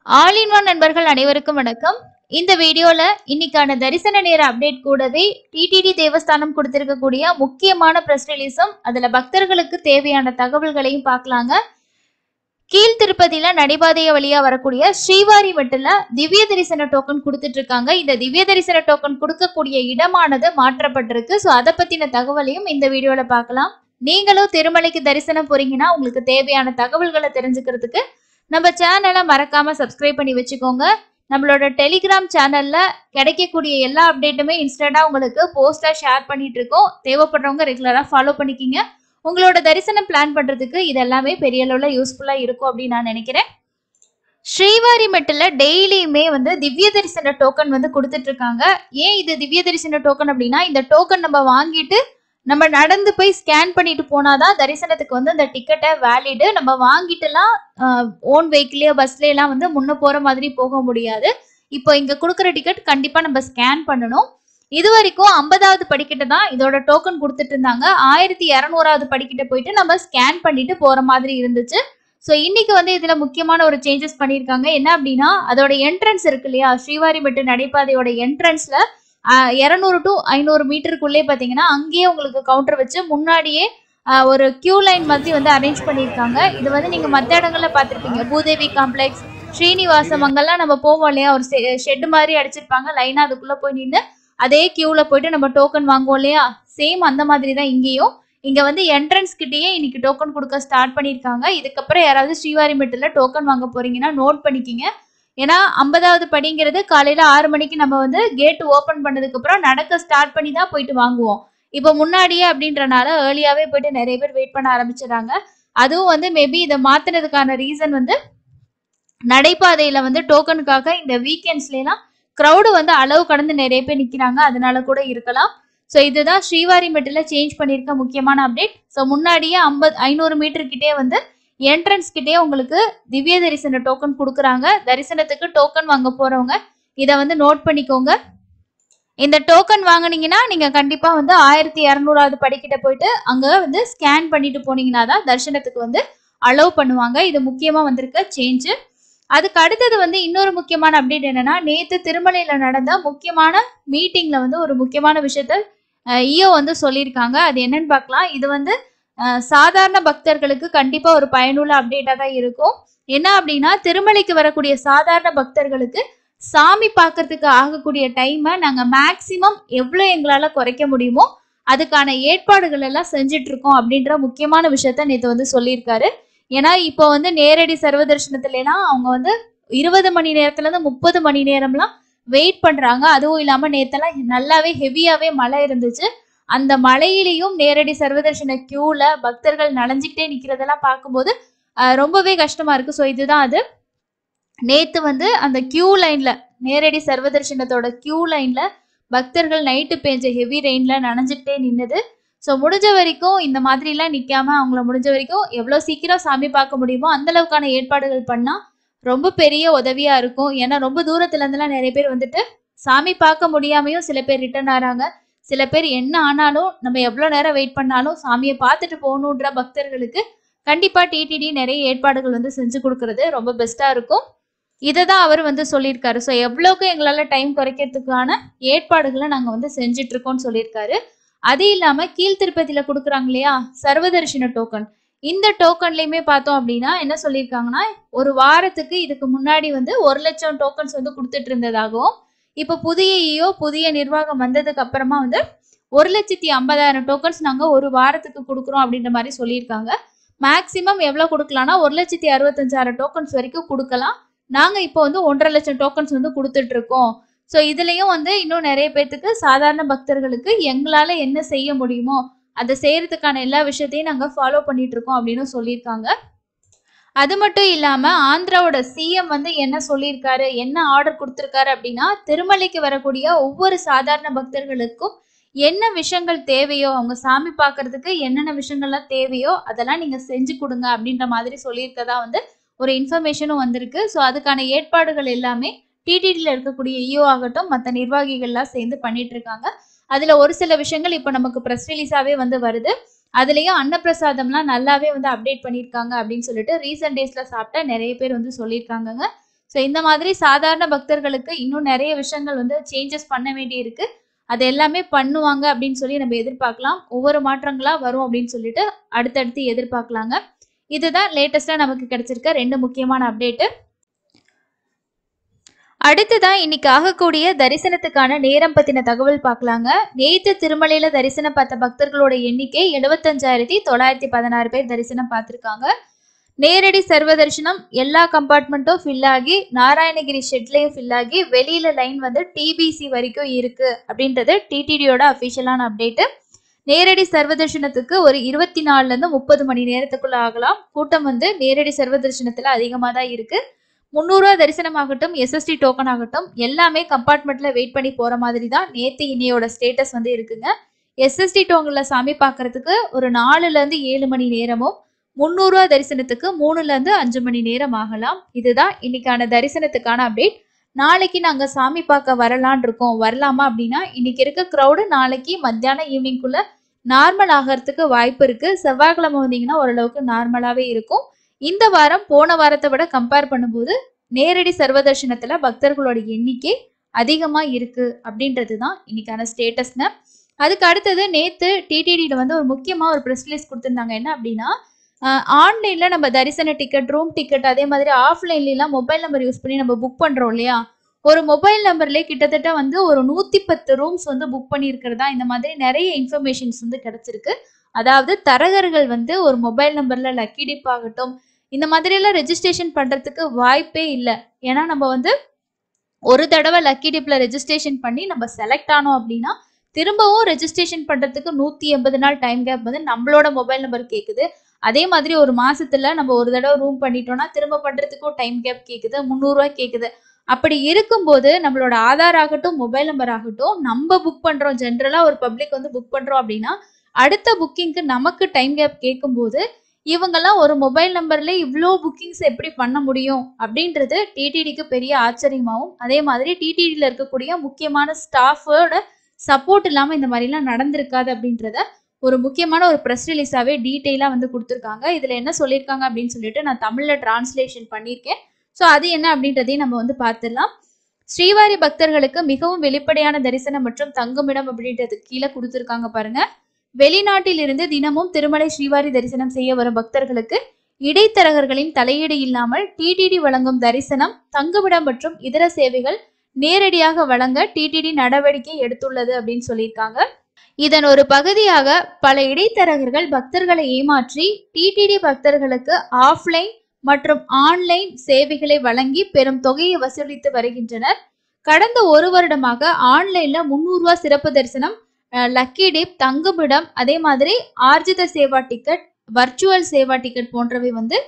All in one நண்பர்கள் அனைவருக்கும் வணக்கம். இந்த வீடியோல இன்னைக்கான தரிசன நேர அப்டேட் கூடவே டிடிடி தேவஸ்தானம் கொடுத்திருக்கக்கூடிய முக்கியமான பிரஸ் ரிலீஸும் அதுல பக்தர்களுக்கு தேவையான தகவல்களையும் பார்க்கலாங்க. கீழ் திருப்பதியில நடைபாதைய வழியா வரக்கூடிய ஸ்ரீவாரி மெட்டுல திவ்ய தரிசன டோக்கன் கொடுத்துட்டு இருக்காங்க. இந்த திவ்ய தரிசன டோக்கன் கொடுக்கக்கூடிய இடமானது மாற்றப்பட்டிருக்கு. ஸோ அதை பத்தின தகவலையும் இந்த வீடியோல பார்க்கலாம். நீங்களும் திருமலைக்கு தரிசனம் போறீங்கன்னா உங்களுக்கு தேவையான தகவல்களை தெரிஞ்சுக்கிறதுக்கு நம்ம சேனலை மறக்காம சப்ஸ்கிரைப் பண்ணி வச்சுக்கோங்க. நம்மளோட டெலிகிராம் சேனல்ல கிடைக்கக்கூடிய எல்லா அப்டேட்டுமே இன்ஸ்டன்டா உங்களுக்கு போஸ்டா ஷேர் பண்ணிட்டு இருக்கோம். தேவைப்படுறவங்க ரெகுலரா ஃபாலோ பண்ணிக்கிங்க. உங்களோட தரிசனம் பிளான் பண்றதுக்கு இது எல்லாமே பெரிய அளவுல யூஸ்ஃபுல்லா இருக்கும் அப்படின்னு நான் நினைக்கிறேன். ஸ்ரீவாரி மெட்டில் டெய்லியுமே திவ்ய தரிசன டோக்கன் கொடுத்துட்டு இருக்காங்க. ஏன் இது திவ்ய தரிசன டோக்கன் அப்படின்னா, இந்த டோக்கன் நம்ம வாங்கிட்டு நம்ம நடந்து போய் ஸ்கேன் பண்ணிட்டு போனாதான் தரிசனத்துக்கு அந்த டிக்கெட்டை வேலிடு. நம்ம வாங்கிட்டுலாம் ஓன் வெஹிக்கிளையோ பஸ்ல எல்லாம் முன்ன போற மாதிரி போக முடியாது. இப்போ இங்க கொடுக்குற டிக்கெட் கண்டிப்பா நம்ம ஸ்கேன் பண்ணணும். இது வரைக்கும் 50வது படிக்கிட்ட தான் இதோட டோக்கன் கொடுத்துட்டு இருந்தாங்க. 1200வது படிக்கிட்ட போயிட்டு நம்ம ஸ்கேன் பண்ணிட்டு போற மாதிரி இருந்துச்சு. ஸோ இன்னைக்கு இதுல முக்கியமான ஒரு சேஞ்சஸ் பண்ணியிருக்காங்க. என்ன அப்படின்னா, அதோட என்ட்ரன்ஸ் இருக்கு இல்லையா, ஸ்ரீவாரி மெட்டு நடைபாதையோட என்ட்ரன்ஸ்ல 200 to 500 மீட்டருக்குள்ளே பாத்தீங்கன்னா அங்கேயே உங்களுக்கு கவுண்டர் வச்சு முன்னாடியே ஒரு கியூ லைன் மாதிரி அரேஞ்ச் பண்ணியிருக்காங்க. இது நீங்க மற்ற இடங்கள்ல பார்த்துருப்பீங்க. பூதேவி காம்ப்ளெக்ஸ், ஸ்ரீனிவாசம், அங்கெல்லாம் நம்ம போவோம் இல்லையா, ஒரு ஷெட் மாதிரி அடிச்சிருப்பாங்க. லைனா அதுக்குள்ள போய் நின்று அதே கியூல போயிட்டு நம்ம டோக்கன் வாங்குவோம் இல்லையா, சேம் அந்த மாதிரி தான் இங்கேயும். இங்க என்ட்ரன்ஸ் கிட்டேயே இன்னைக்கு டோக்கன் கொடுக்க ஸ்டார்ட் பண்ணியிருக்காங்க. இதுக்கப்புறம் யாராவது ஸ்ரீவாரி மெட்டுல டோக்கன் வாங்க போறீங்கன்னா நோட் பண்ணிக்கிங்க. ஏன்னா 50வது படிங்கிறது காலையில 6 மணிக்கு நம்ம கேட் ஓபன் பண்ணதுக்கு அப்புறம் நடக்க ஸ்டார்ட் பண்ணி தான் போயிட்டு வாங்குவோம். இப்போ முன்னாடியே அப்படின்றனால ஏர்லியாவே போயிட்டு நிறைய பேர் வெயிட் பண்ண ஆரம்பிச்சிடறாங்க. அதுவும் மேபி இதை மாத்தினதுக்கான ரீசன் நடைபாதையில டோக்கனுக்காக இந்த வீக்கெண்ட்ஸ்ல எல்லாம் கிரௌடு அளவு கடந்து நிறைய பேர் நிக்கிறாங்க, அதனால கூட இருக்கலாம். ஸோ இதுதான் ஸ்ரீவாரி மெட்டுல சேஞ்ச் பண்ணியிருக்க முக்கியமான அப்டேட். ஸோ முன்னாடியே 500 மீட்டர் கிட்டே என்ட்ரன்ஸ் கிட்டே உங்களுக்கு திவ்ய தரிசன டோக்கன் கொடுக்குறாங்க. தரிசனத்துக்கு டோக்கன் வாங்க போறவங்க இதை நோட் பண்ணிக்கோங்க. இந்த டோக்கன் வாங்கினீங்கன்னா நீங்க கண்டிப்பா 1200வது படிக்கிட்ட போயிட்டு அங்க ஸ்கேன் பண்ணிட்டு போனீங்கன்னா தான் தரிசனத்துக்கு அலோவ் பண்ணுவாங்க. இது முக்கியமா வந்திருக்க சேஞ்ச். அதுக்கு அடுத்தது இன்னொரு முக்கியமான அப்டேட் என்னன்னா, நேத்து திருமலையில நடந்த முக்கியமான மீட்டிங்ல ஒரு முக்கியமான விஷயத்த ஈயோ சொல்லியிருக்காங்க. அது என்னன்னு பார்க்கலாம். இது சாதாரண பக்தர்களுக்கு கண்டிப்பா ஒரு பயனுள்ள அப்டேட்டா தான் இருக்கும். என்ன அப்படின்னா, திருமலைக்கு வரக்கூடிய சாதாரண பக்தர்களுக்கு சாமி பார்க்கறதுக்கு ஆகக்கூடிய டைமை நாங்க மேக்சிமம் எவ்வளவு எங்களால குறைக்க முடியுமோ அதுக்கான ஏற்பாடுகள் எல்லாம் செஞ்சுட்டு இருக்கோம் அப்படின்ற முக்கியமான விஷயத்த நேத்து சொல்லியிருக்காரு. ஏன்னா இப்போ நேரடி சர்வ தரிசனத்துல எல்லாம் அவங்க 20 மணி நேரத்துல இருந்து 30 மணி நேரம்லாம் வெயிட் பண்றாங்க. அதுவும் இல்லாம நேத்தெல்லாம் நல்லாவே ஹெவியாவே மழை இருந்துச்சு. அந்த மழையிலையும் நேரடி சர்வதர்ஷன கியூல பக்தர்கள் நனைஞ்சுக்கிட்டே நிக்கிறதெல்லாம் பார்க்கும்போது ரொம்பவே கஷ்டமா இருக்கு. ஸோ இதுதான் அது. நேத்து அந்த கியூ லைன்ல, நேரடி சர்வதர்ஷனத்தோட கியூ லைன்ல பக்தர்கள் நைட்டு பெஞ்ச ஹெவி ரெயின்ல நனைஞ்சுக்கிட்டே நின்னது. ஸோ முடிஞ்ச வரைக்கும் இந்த மாதிரிலாம் நிக்காம அவங்கள முடிஞ்ச வரைக்கும் எவ்வளோ சீக்கிரம் சாமி பார்க்க முடியுமோ அந்த அளவுக்கான ஏற்பாடுகள் பண்ணா ரொம்ப பெரிய உதவியா இருக்கும். ஏன்னா ரொம்ப தூரத்துல இருந்தெல்லாம் நிறைய பேர் சாமி பார்க்க முடியாமையும் சில பேர் ரிட்டர்ன் ஆறாங்க. சில பேர் என்ன ஆனாலும் நம்ம எவ்வளவு நேரம் வெயிட் பண்ணாலும் சாமியை பார்த்துட்டு போகணுன்ற பக்தர்களுக்கு கண்டிப்பா டிடிடி நிறைய ஏற்பாடுகள் செஞ்சு கொடுக்கறது ரொம்ப பெஸ்டா இருக்கும். இதை தான் அவர் சொல்லியிருக்காரு. ஸோ எவ்வளோக்கு எங்களால டைம் குறைக்கிறதுக்கான ஏற்பாடுகளை நாங்க செஞ்சுட்டு இருக்கோம்னு சொல்லியிருக்காரு. அது இல்லாம கீழ் திருப்பதியில கொடுக்குறாங்க இல்லையா சர்வதர்ஷன டோக்கன், இந்த டோக்கன்லயுமே பார்த்தோம் அப்படின்னா என்ன சொல்லியிருக்காங்கன்னா, ஒரு வாரத்துக்கு இதுக்கு முன்னாடி 1 லட்சம் டோக்கன்ஸ் கொடுத்துட்டு இருந்ததாகவும், இப்ப புதிய நிர்வாகம் வந்ததுக்கு அப்புறமா 1,50,000 டோக்கன்ஸ் நாங்க ஒரு வாரத்துக்கு கொடுக்குறோம் அப்படின்ற மாதிரி சொல்லியிருக்காங்க. மேக்சிமம் எவ்வளவு கொடுக்கலாம்னா 1,65,000 டோக்கன்ஸ் வரைக்கும் கொடுக்கலாம். நாங்க இப்போ 1.5 லட்சம் டோக்கன்ஸ் கொடுத்துட்டு இருக்கோம். ஸோ இதுலயும் இன்னும் நிறைய பேர்த்துக்கு சாதாரண பக்தர்களுக்கு எங்களால என்ன செய்ய முடியுமோ அதை செய்யறதுக்கான எல்லா விஷயத்தையும் நாங்க ஃபாலோ பண்ணிட்டு இருக்கோம் அப்படின்னு சொல்லியிருக்காங்க. அது மட்டும் இல்லாம ஆந்திராவோட சிஎம் என்ன சொல்லியிருக்காரு, என்ன ஆர்டர் கொடுத்திருக்காரு அப்படின்னா, திருமலைக்கு வரக்கூடிய ஒவ்வொரு சாதாரண பக்தர்களுக்கும் என்ன விஷயங்கள் தேவையோ, அவங்க சாமி பார்க்கறதுக்கு என்னென்ன விஷயங்கள்லாம் தேவையோ அதெல்லாம் நீங்க செஞ்சு கொடுங்க அப்படின்ற மாதிரி சொல்லியிருக்கதா ஒரு இன்ஃபர்மேஷனும் வந்திருக்கு. ஸோ அதுக்கான ஏற்பாடுகள் எல்லாமே டிடிடியில் இருக்கக்கூடிய ஈஓ ஆகட்டும் மற்ற நிர்வாகிகள்லாம் சேர்ந்து பண்ணிட்டு இருக்காங்க. அதுல ஒரு சில விஷயங்கள் இப்போ நமக்கு ப்ரெஸ் ரிலீஸாவே வருது. அதுலயும் அன்னப்பிரசாதம்லாம் நல்லாவே அப்டேட் பண்ணியிருக்காங்க அப்படின்னு சொல்லிட்டு ரீசெண்ட் டேஸ்ல சாப்பிட்ட நிறைய பேர் சொல்லியிருக்காங்க. ஸோ இந்த மாதிரி சாதாரண பக்தர்களுக்கு இன்னும் நிறைய விஷயங்கள் வந்து சேஞ்சஸ் பண்ண வேண்டி இருக்கு. அது எல்லாமே பண்ணுவாங்க அப்படின்னு சொல்லி நம்ம எதிர்பார்க்கலாம். ஒவ்வொரு மாற்றங்களா வரும் அப்படின்னு சொல்லிட்டு அடுத்தடுத்து எதிர்பார்க்கலாங்க. இதுதான் லேட்டஸ்டா நமக்கு கிடைச்சிருக்க 2 முக்கியமான அப்டேட். அடுத்துதான் இன்னைக்கு ஆகக்கூடிய தரிசனத்துக்கான நேரம் பத்தின தகவல் பார்க்கலாங்க. நேத்து திருமலையில தரிசனம் பார்த்த பக்தர்களோட எண்ணிக்கை 75,916 பேர் தரிசனம் பார்த்திருக்காங்க. நேரடி சர்வ தரிசனம் எல்லா கம்பார்ட்மெண்ட்டும் ஃபில் ஆகி நாராயணகிரி ஷெட்லயும் ஃபில் ஆகி வெளியில லைன் வந்து டிபிசி வரைக்கும் இருக்கு அப்படின்றது டிடிடியோட அபிஷியலான அப்டேட். நேரடி சர்வ தரிசனத்துக்கு ஒரு 24ல இருந்து 30 மணி நேரத்துக்குள்ள ஆகலாம். கூட்டம் வந்து நேரடி சர்வ தரிசனத்துல அதிகமா தான் இருக்கு. 300 ரூபா தரிசனம் ஆகட்டும், எஸ்எஸ்டி டோக்கன் ஆகட்டும், எல்லாமே கம்பார்ட்மெண்ட்ல வெயிட் பண்ணி போற மாதிரி தான் நேத்து இன்னையோட ஸ்டேட்டஸ் வந்து இருக்குங்க. எஸ்எஸ்டி டோக்கன்ல சாமி பார்க்கறதுக்கு ஒரு 4ல இருந்து 7 மணி நேரமும், 300 ரூபா தரிசனத்துக்கு 3ல இருந்து 5 மணி நேரம் ஆகலாம். இதுதான் இன்னைக்கான தரிசனத்துக்கான அப்டேட். நாளைக்கு நாங்க சாமி பார்க்க வரலான் இருக்கோம், வரலாமா அப்படின்னா இன்னைக்கு இருக்க க்ரௌடு நாளைக்கு மத்தியானம் ஈவினிங்குள்ள நார்மல் ஆகிறதுக்கு வாய்ப்பு இருக்கு. செவ்வாய்க்கிழமை வந்தீங்கன்னா ஓரளவுக்கு நார்மலாவே இருக்கும். இந்த வாரம் போன வாரத்தை விட கம்பேர் பண்ணும்போது நேரடி சர்வ தரிசனத்துல பக்தர்களோட எண்ணிக்கை அதிகமா இருக்கு அப்படின்றது தான் இன்னைக்கான ஸ்டேட்டஸ்ங்க. அதுக்கு அடுத்தது நேத்து டிடிடியில வந்து ஒரு முக்கியமா ஒரு ப்ரெஸ் ரிலீஸ் கொடுத்திருந்தாங்க. என்ன அப்படின்னா, ஆன்லைன்ல நம்ம தரிசன டிக்கெட், ரூம் டிக்கெட், அதே மாதிரி ஆஃப்லைன்லாம் மொபைல் நம்பர் யூஸ் பண்ணி நம்ம புக் பண்றோம் இல்லையா, ஒரு மொபைல் நம்பர்லேயே கிட்டத்தட்ட வந்து ஒரு 110 ரூம்ஸ் வந்து புக் பண்ணியிருக்கிறதா இந்த மாதிரி நிறைய இன்ஃபர்மேஷன்ஸ் வந்து கிடைச்சிருக்கு. அதாவது தரகர்கள் வந்து ஒரு மொபைல் நம்பர்ல லக்கி டிப் ஆகட்டும் இந்த மாதிரி எல்லாம் ரெஜிஸ்ட்ரேஷன் பண்றதுக்கு வாய்ப்பே இல்லை. ஏன்னா நம்ம வந்து ஒரு தடவை லக்கி டிப்ல ரெஜிஸ்ட்ரேஷன் பண்ணி நம்ம செலக்ட் ஆனோம் அப்படின்னா திரும்பவும் ரெஜிஸ்ட்ரேஷன் பண்றதுக்கு 180 நாள் டைம் கேப் வந்து நம்மளோட மொபைல் நம்பர் கேக்குது. அதே மாதிரி ஒரு மாசத்துல நம்ம ஒரு தடவை ரூம் பண்ணிட்டோம்னா திரும்ப பண்றதுக்கும் டைம் கேப் கேக்குது, 300 ரூபாய் கேக்குது. அப்படி இருக்கும்போது நம்மளோட ஆதார் ஆகட்டும், மொபைல் நம்பர் ஆகட்டும், நம்ம புக் பண்றோம், ஜென்ரலா ஒரு பப்ளிக் வந்து புக் பண்றோம் அப்படின்னா அடுத்த புக்கிங்க்கு நமக்கு டைம் கேப் கேட்கும்போது இவங்கெல்லாம் ஒரு மொபைல் நம்பர்ல இவ்வளோ புக்கிங்ஸ் எப்படி பண்ண முடியும் அப்படின்றது டிடிடிக்கு பெரிய ஆச்சரியமாகவும், அதே மாதிரி டிடிடியில் இருக்கக்கூடிய முக்கியமான ஸ்டாஃபோட சப்போர்ட் இல்லாமல் இந்த மாதிரிலாம் நடந்திருக்காது அப்படின்றத ஒரு முக்கியமான ஒரு ப்ரெஸ் ரிலீஸாகவே டீட்டெயிலாக வந்து கொடுத்துருக்காங்க. இதில் என்ன சொல்லியிருக்காங்க அப்படின்னு சொல்லிட்டு நான் தமிழில் டிரான்ஸ்லேஷன் பண்ணியிருக்கேன். ஸோ அது என்ன அப்படின்றதையும் நம்ம வந்து பார்த்துடலாம். ஸ்ரீவாரி பக்தர்களுக்கு மிகவும் வெளிப்படையான தரிசனம் மற்றும் தங்குமிடம் அப்படின்றதுக்கு கீழே கொடுத்துருக்காங்க பாருங்க. வெளிநாட்டில் இருந்து தினமும் திருமலை ஸ்ரீவாரி தரிசனம் செய்ய வரும் பக்தர்களுக்கு இடைத்தரகர்களின் தலையீடு இல்லாமல் டிடிடி வழங்கும் தரிசனம், தங்குமிடம் மற்றும் இதர சேவைகள் நேரடியாக வழங்க டிடிடி நடவடிக்கை எடுத்துள்ளது அப்படின்னு சொல்லியிருக்காங்க. இதன் ஒரு பகுதியாக பல இடைத்தரகர்கள் பக்தர்களை ஏமாற்றி டிடிடி பக்தர்களுக்கு ஆஃப்லைன் மற்றும் ஆன்லைன் சேவைகளை வழங்கி பெரும் தொகையை வசூலித்து வருகின்றனர். கடந்த ஒரு வருடமாக ஆன்லைன்ல 300 ரூபாய் சிறப்பு தரிசனம், லக்கி டிப், தங்குமிடம், அதே மாதிரி Arjitha Seva ticket, virtual Seva ticket போன்றவை வந்து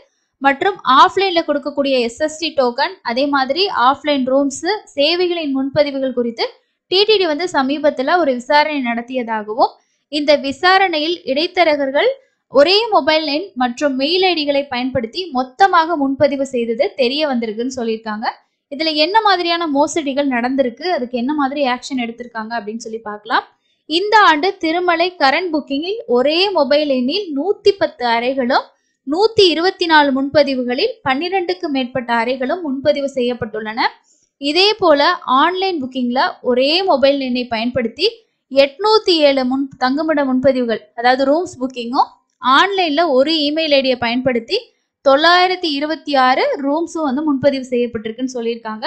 மற்றும் ஆஃப்லைன்ல கொடுக்கக்கூடிய எஸ்எஸ்டி டோக்கன், அதே மாதிரி ஆஃப்லைன் ரூம்ஸ் சேவைகளின் முன்பதிவுகள் குறித்து டிடிடி வந்து சமீபத்தில் ஒரு விசாரணை நடத்தியதாகவும், இந்த விசாரணையில் இடைத்தரகர்கள் ஒரே மொபைல் எண் மற்றும் மெயில் ஐடிகளை பயன்படுத்தி மொத்தமாக முன்பதிவு செய்தது தெரிய வந்திருக்குன்னு சொல்லியிருக்காங்க. இதுல என்ன மாதிரியான மோசடிகள் நடந்திருக்கு, அதுக்கு என்ன மாதிரி ஆக்ஷன் எடுத்திருக்காங்க அப்படின்னு சொல்லி பார்க்கலாம். இந்த ஆண்டு திருமலை கரண்ட் புக்கிங்கில் ஒரே மொபைல் எண்ணில் 110 அறைகளும் 124 முன்பதிவுகளில் 12க்கு மேற்பட்ட அறைகளும் முன்பதிவு செய்யப்பட்டுள்ளன. இதே போல ஆன்லைன் புக்கிங்ல ஒரே மொபைல் எண்ணை பயன்படுத்தி 807 தங்குமிட முன்பதிவுகள், அதாவது ரூம்ஸ் புக்கிங்கும், ஆன்லைன்ல ஒரு இமெயில் ஐடியை பயன்படுத்தி 926 ரூம்ஸும் வந்து முன்பதிவு செய்யப்பட்டிருக்குன்னு சொல்லியிருக்காங்க.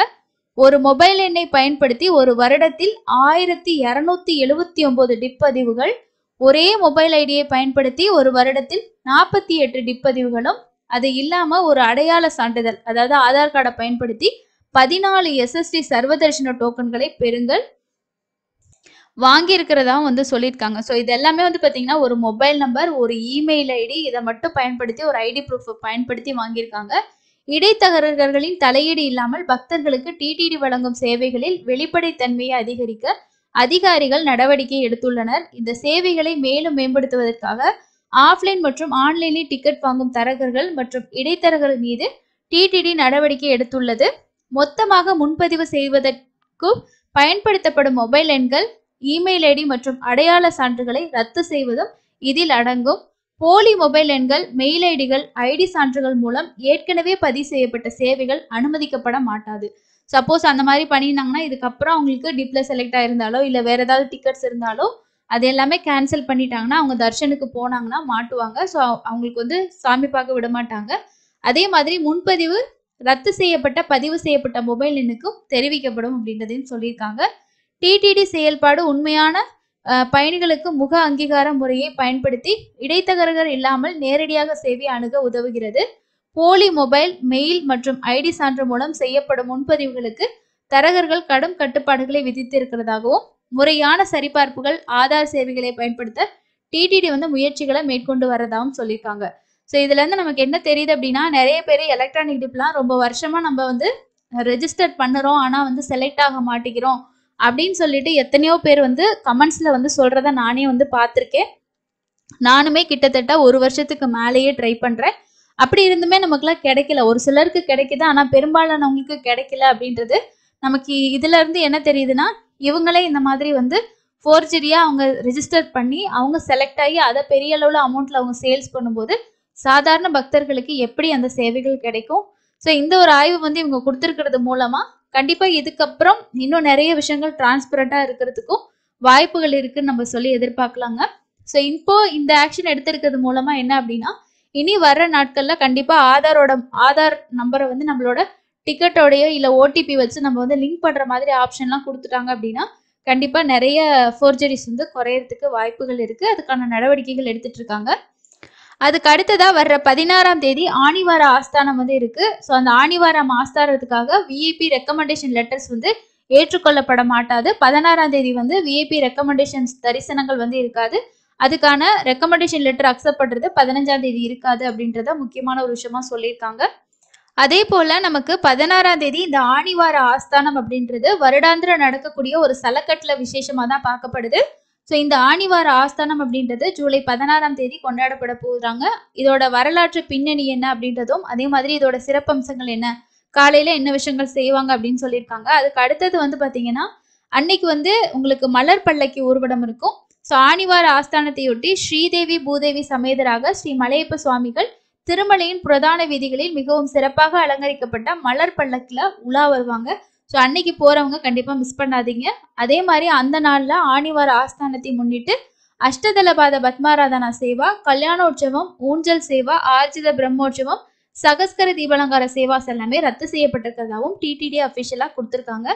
ஒரு மொபைல் எண்ணை பயன்படுத்தி ஒரு வருடத்தில் 1279 டிப் பதிவுகள், ஒரே மொபைல் ஐடியை பயன்படுத்தி ஒரு வருடத்தில் 48 டிப் பதிவுகளும், அது இல்லாம ஒரு அடையாள சான்றிதழ், அதாவது ஆதார் கார்டை பயன்படுத்தி 14 எஸ்எஸ்டி சர்வதர்ஷன டோக்கன்களை பெறுங்கள் வாங்கி இருக்கிறதா வந்து சொல்லியிருக்காங்க. ஸோ இது எல்லாமே வந்து பார்த்தீங்கன்னா ஒரு மொபைல் நம்பர், ஒரு இமெயில் ஐடி, இதை மட்டும் பயன்படுத்தி ஒரு ஐடி ப்ரூஃப் பயன்படுத்தி வாங்கியிருக்காங்க. இடைத்தரகர்களின் தலையீடு இல்லாமல் பக்தர்களுக்கு டிடிடி வழங்கும் சேவைகளில் வெளிப்படைத்தன்மையை அதிகரிக்க அதிகாரிகள் நடவடிக்கை எடுத்துள்ளனர். இந்த சேவைகளை மேலும் மேம்படுத்துவதற்காக ஆஃப்லைன் மற்றும் ஆன்லைனில் டிக்கெட் வாங்கும் தரகர்கள் மற்றும் இடைத்தரகர்கள் மீது டிடிடி நடவடிக்கை எடுத்துள்ளது. மொத்தமாக முன்பதிவு செய்வதற்கு பயன்படுத்தப்படும் மொபைல் எண்கள், இமெயில் ஐடி மற்றும் அடையாள சான்றுகளை ரத்து செய்வதும் இதில் அடங்கும். போலி மொபைல் எண்கள், மெயில் ஐடிகள், ஐடி சான்றுகள் மூலம் ஏற்கனவே பதிவு செய்யப்பட்ட சேவைகள் அனுமதிக்கப்பட மாட்டாது. சப்போஸ் அந்த மாதிரி பண்ணியிருந்தாங்கன்னா, இதுக்கப்புறம் அவங்களுக்கு டிப்ல செலக்ட் ஆயிருந்தாலோ, இல்ல வேற ஏதாவது டிக்கெட்ஸ் இருந்தாலோ, அது எல்லாமே கேன்சல் பண்ணிட்டாங்கன்னா, அவங்க தர்ஷனுக்கு போனாங்கன்னா மாட்டுவாங்க. ஸோ அவங்களுக்கு வந்து சாமி பார்க்க விடமாட்டாங்க. அதே மாதிரி முன்பதிவு ரத்து செய்யப்பட்ட, பதிவு செய்யப்பட்ட மொபைல் எண்ணுக்கும் தெரிவிக்கப்படும் அப்படின்றதையும் சொல்லியிருக்காங்க. டிடிடி செயல்பாடு உண்மையான பயணிகளுக்கு முக அங்கீகார முறையை பயன்படுத்தி இடைத்தரகர்கள் இல்லாமல் நேரடியாக சேவை அணுக உதவுகிறது. போலி மொபைல், மெயில் மற்றும் ஐடி சான்று மூலம் செய்யப்படும் முன்பதிவுகளுக்கு தரகர்கள் கடும் கட்டுப்பாடுகளை விதித்திருக்கிறதாகவும், முறையான சரிபார்ப்புகள், ஆதார் சேவைகளை பயன்படுத்த டிடிடி வந்து முயற்சிகளை மேற்கொண்டு வரதாகவும் சொல்லியிருக்காங்க. ஸோ இதுல இருந்து நமக்கு என்ன தெரியுது அப்படின்னா, நிறைய பேர் எலக்ட்ரானிக் டிப்லாம் ரொம்ப வருஷமா நம்ம வந்து ரெஜிஸ்டர் பண்ணுறோம், ஆனால் வந்து செலக்ட் ஆக மாட்டேங்கிறோம் அப்படின்னு சொல்லிட்டு எத்தனையோ பேர் வந்து கமெண்ட்ஸ்ல வந்து சொல்றத நானே வந்து பார்த்துருக்கேன். நானுமே கிட்டத்தட்ட 1 வருஷத்துக்கு மேலேயே ட்ரை பண்றேன். அப்படி இருந்துமே நமக்குலாம் கிடைக்கல. ஒரு சிலருக்கு கிடைக்குது, ஆனா பெரும்பாலானவங்களுக்கு கிடைக்கல அப்படின்றது நமக்கு இதுல இருந்து என்ன தெரியுதுன்னா, இவங்களே இந்த மாதிரி வந்து ஃபோர்ஜரியா அவங்க ரெஜிஸ்டர் பண்ணி அவங்க செலக்ட் ஆகி அதை பெரிய அளவுல அமௌண்ட்ல அவங்க சேல்ஸ் பண்ணும்போது சாதாரண பக்தர்களுக்கு எப்படி அந்த சேவைகள் கிடைக்கும். ஸோ இந்த ஒரு ஆய்வு வந்து இவங்க கொடுத்துருக்கிறது மூலமா கண்டிப்பா இதுக்கப்புறம் இன்னும் நிறைய விஷயங்கள் டிரான்ஸ்பரண்டா இருக்கிறதுக்கும் வாய்ப்புகள் இருக்குன்னு நம்ம சொல்லி எதிர்பார்க்கலாங்க. ஸோ இப்போ இந்த ஆக்ஷன் எடுத்திருக்கிறது மூலமா என்ன அப்படின்னா, இனி வர்ற நாட்கள்ல கண்டிப்பா ஆதார் நம்பரை வந்து நம்மளோட டிக்கெட்டோடையோ இல்ல ஓடிபி வச்சு நம்ம வந்து லிங்க் பண்ற மாதிரி ஆப்ஷன்லாம் கொடுத்துட்டாங்க அப்படின்னா, கண்டிப்பா நிறைய ஃபோர்ஜரிஸ் வந்து குறையறதுக்கு வாய்ப்புகள் இருக்கு. அதுக்கான நடவடிக்கைகள் எடுத்துட்டு இருக்காங்க. அதுக்கு அடுத்ததா வர்ற 16ஆம் தேதி ஆணிவார ஆஸ்தானம் வந்து இருக்கு. ஸோ அந்த ஆணிவாரம் ஆஸ்தானத்துக்காக விஐபி ரெக்கமெண்டேஷன் லெட்டர்ஸ் வந்து ஏற்றுக்கொள்ளப்பட மாட்டாது. 16ஆம் தேதி வந்து விஐபி ரெக்கமெண்டேஷன்ஸ் தரிசனங்கள் வந்து இருக்காது. அதுக்கான ரெக்கமெண்டேஷன் லெட்டர் அக்செப்ட் பண்றது 15ஆம் தேதி இருக்காது அப்படின்றத முக்கியமான ஒரு விஷயமா சொல்லியிருக்காங்க. அதே போல நமக்கு 16ஆம் தேதி இந்த ஆணிவார ஆஸ்தானம் அப்படின்றது வருடாந்திர நடக்கக்கூடிய ஒரு சலக்கட்டுல விசேஷமா தான் பார்க்கப்படுது. ஸோ இந்த ஆணிவார ஆஸ்தானம் அப்படின்றது ஜூலை 16ஆம் தேதி கொண்டாடப்பட போகுறாங்க. இதோட வரலாற்று பின்னணி என்ன அப்படின்றதும், அதே மாதிரி இதோட சிறப்பம்சங்கள் என்ன, காலையில என்ன விஷயங்கள் செய்வாங்க அப்படின்னு சொல்லியிருக்காங்க. அதுக்கு அடுத்தது வந்து பாத்தீங்கன்னா, அன்னைக்கு வந்து உங்களுக்கு மலர் பல்லக்கி ஊர்வலம் இருக்கும். ஸோ ஆணிவார ஆஸ்தானத்தையொட்டி ஸ்ரீதேவி பூதேவி சமேதராக ஸ்ரீ மலையப்ப சுவாமிகள் திருமலையின் பிரதான வீதிகளில் மிகவும் சிறப்பாக அலங்கரிக்கப்பட்ட மலர் பல்லக்கில் உலா வருவாங்க. ஸோ அன்னைக்கு போறவங்க கண்டிப்பா மிஸ் பண்ணாதீங்க. அதே மாதிரி அந்த நாள்ல ஆணிவார ஆஸ்தானத்தை முன்னிட்டு அஷ்டதளபாத பத்மாராதனா சேவா, கல்யாணோற்சவம், ஊஞ்சல் சேவா, ஆர்ஜித பிரம்மோற்சவம், சகஸ்கர தீபாலங்கார சேவாஸ் எல்லாமே ரத்து செய்யப்பட்டிருக்கிறதாவும் டிடிடி அஃபிஷியலா கொடுத்துருக்காங்க.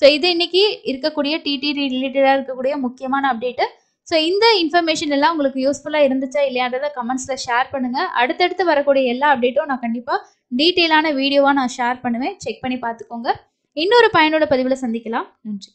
ஸோ இது இன்னைக்கு இருக்கக்கூடிய டிடிடி ரிலேட்டடா இருக்கக்கூடிய முக்கியமான அப்டேட்டு. ஸோ இந்த இன்ஃபர்மேஷன் எல்லாம் உங்களுக்கு யூஸ்ஃபுல்லாக இருந்துச்சா இல்லையான்றதை கமெண்ட்ஸில் ஷேர் பண்ணுங்கள். அடுத்தடுத்து வரக்கூடிய எல்லா அப்டேட்டும் நான் கண்டிப்பாக டீட்டெயிலான வீடியோவாக நான் ஷேர் பண்ணுவேன். செக் பண்ணி பார்த்துக்கோங்க. இன்னொரு பயனுள்ள பதிவில் சந்திக்கலாம். நன்றி.